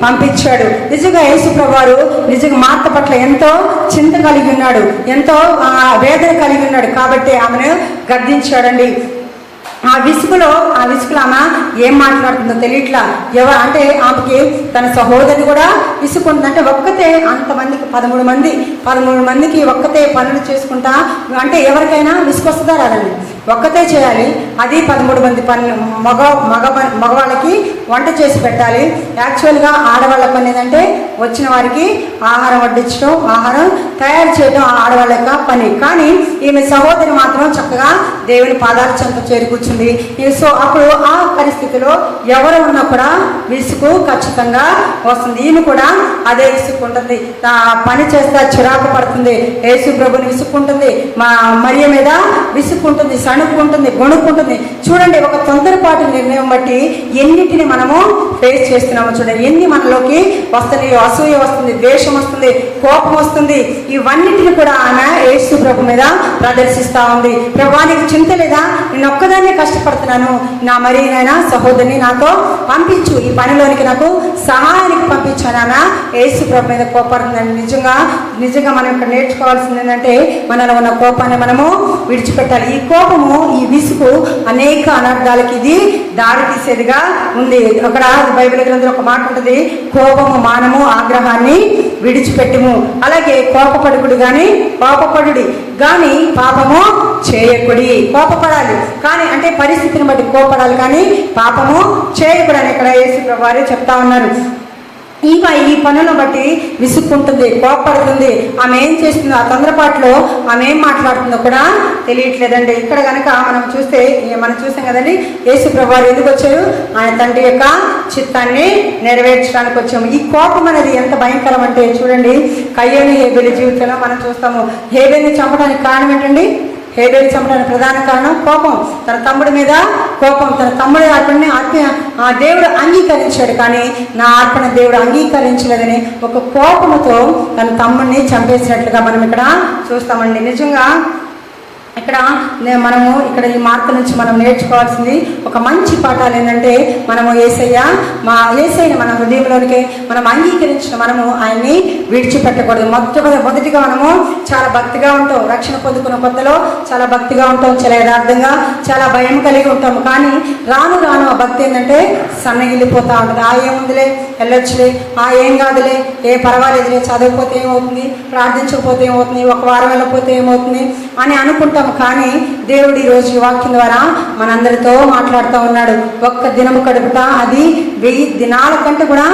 పంపించాడు. నిజంగా యేసు ప్రభువారు నిజంగా మార్త పట్ల ఎంతో చింత కలిగి ఉన్నాడు, ఎంతో వేదన కలిగి ఉన్నాడు. కాబట్టి ఆమెను గద్దించాడండి. ఆ విసుగులో ఆమె ఏం మాట్లాడుతుందో తెలియట్లా. అంటే ఆమెకి తన సహోదరిని కూడా విసుకుంటుంది. అంటే ఒక్కతే అంతమందికి 13 మందికి ఒక్కతే పనులు చేసుకుంటా అంటే ఎవరికైనా విసుకొస్తుందా రాదండి? ఒక్కతే చేయాలి. అది 13 మంది మగవాళ్ళకి వంట చేసి పెట్టాలి. యాక్చువల్గా ఆడవాళ్ళ పని ఏంటంటే వచ్చిన వారికి ఆహారం వడ్డించడం, ఆహారం తయారు చేయడం ఆడవాళ్ళ యొక్క పని. కానీ ఈమె సహోదరి మాత్రం చక్కగా దేవుని పాదాల చెంత చేరుకూర్చుంది. సో అప్పుడు ఆ పరిస్థితిలో ఎవరు ఉన్నా కూడా విసుగు ఖచ్చితంగా వస్తుంది. ఈమె కూడా అదే విసుక్కుంటుంది, పని చేస్తా చిరాకు పడుతుంది, యేసు ప్రభుని విసుక్కుంటుంది, మరియ మీద విసుక్కుంటుంది, సణుక్కుంటుంది, గొణుక్కుంటుంది. చూడండి, ఒక తొందరపాటు నిర్ణయం బట్టి ఎన్నిటిని మనము ఫేస్ చేస్తున్నాము. చూడండి, ఎన్ని మనలోకి వస్తున్నాయో. అసూయ వస్తుంది, ద్వేషం వస్తుంది, కోపం వస్తుంది. ఇవన్నిటిని కూడా ఆమె యేసు ప్రభు మీద ప్రదర్శిస్తూ ఉంది. ప్రభువానికి చింత లేదా? నేను ఒక్కదాన్నే కష్టపడుతున్నాను, నా నాయనా సహోదరిని నాతో పంపించు, ఈ పనిలోనికి నాకు సహాయానికి పంపించాను. ఆమె యేసు ప్రభు మీద కోపడుతుందని. నిజంగా మనం ఇక్కడ నేర్చుకోవాల్సింది ఏంటంటే మనలో ఉన్న కోపాన్ని మనము విడిచిపెట్టాలి. ఈ కోపము, ఈ విసుగు అనేక అనర్థాలకి ఇది దారి తీసేదిగా ఉంది. అక్కడ బైబిల్ గ్రంథంలో ఒక మాట ఉంటుంది, కోపము మానము, ఆగ్రహాన్ని విడిచిపెట్టుము. అలాగే కోపపడుకుడు కానీ పాపము చేయకుడి. కోపపడాలి కానీ, అంటే పరిస్థితిని బట్టి కోపడాలి కానీ పాపము చేయకూడని ఇక్కడ యేసు ప్రభువు వారు చెప్తా ఉన్నారు. ఈ పనులను బట్టి విసుక్కుంటుంది, కోపడుతుంది. ఆమె ఏం చేస్తుందో, ఆ తొందరపాటులో ఆమె ఏం మాట్లాడుతుందో కూడా తెలియట్లేదండి. ఇక్కడ కనుక మనం చూసాం కదండి, యేసు ప్రభువారు ఎందుకు వచ్చారు? ఆయన తండ్రి యొక్క చిత్తాన్ని నెరవేర్చడానికి వచ్చాము. ఈ కోపం అనేది ఎంత భయంకరం అంటే చూడండి, కయ్యోను హేబెలు జీవితంలో మనం చూస్తాము. హేబెల్ని చంపడానికి కారణం ఏంటండి? హేబెలు చంపడానికి ప్రధాన కారణం కోపం. తన తమ్ముడి మీద కోపం. తన తమ్ముడి అర్పణని దేవుడు అంగీకరించాడు, కానీ నా అర్పణ దేవుడు అంగీకరించలేదని ఒక కోపముతో తన తమ్ముడిని చంపేసినట్లుగా మనం ఇక్కడ చూస్తామండి. నిజంగా ఇక్కడ ఈ మార్పు నుంచి మనం నేర్చుకోవాల్సింది ఒక మంచి పాఠాలు ఏంటంటే, మనము యేసయ్యని మన హృదయంలోనికి మనం అంగీకరించిన మనము ఆయన్ని విడిచిపెట్టకూడదు. మొదటిగా మనము చాలా భక్తిగా ఉంటాం. రక్షణ పొందుకున్న కొత్తలో చాలా భక్తిగా ఉంటాం, చాలా యథార్థంగా, చాలా భయం కలిగి ఉంటాము. కానీ రాను రాను ఆ భక్తి ఏంటంటే సన్నగిల్లిపోతూ ఉంటుంది. ఏముందిలే, వెళ్ళొచ్చులే, ఏం కాదులే, పర్వాలేదులే, చదవకపోతే ఏమవుతుంది, ప్రార్థించకపోతే ఏమవుతుంది, ఒక వారం వెళ్ళకపోతే ఏమవుతుంది అని అనుకుంటాం. కానీ దేవుడు ఈరోజు ఈ వాక్యం ద్వారా మనందరితో మాట్లాడుతూ ఉన్నాడు. ఒక్క దినము కడుపుట అది 1000 దినాల కంటే కూడా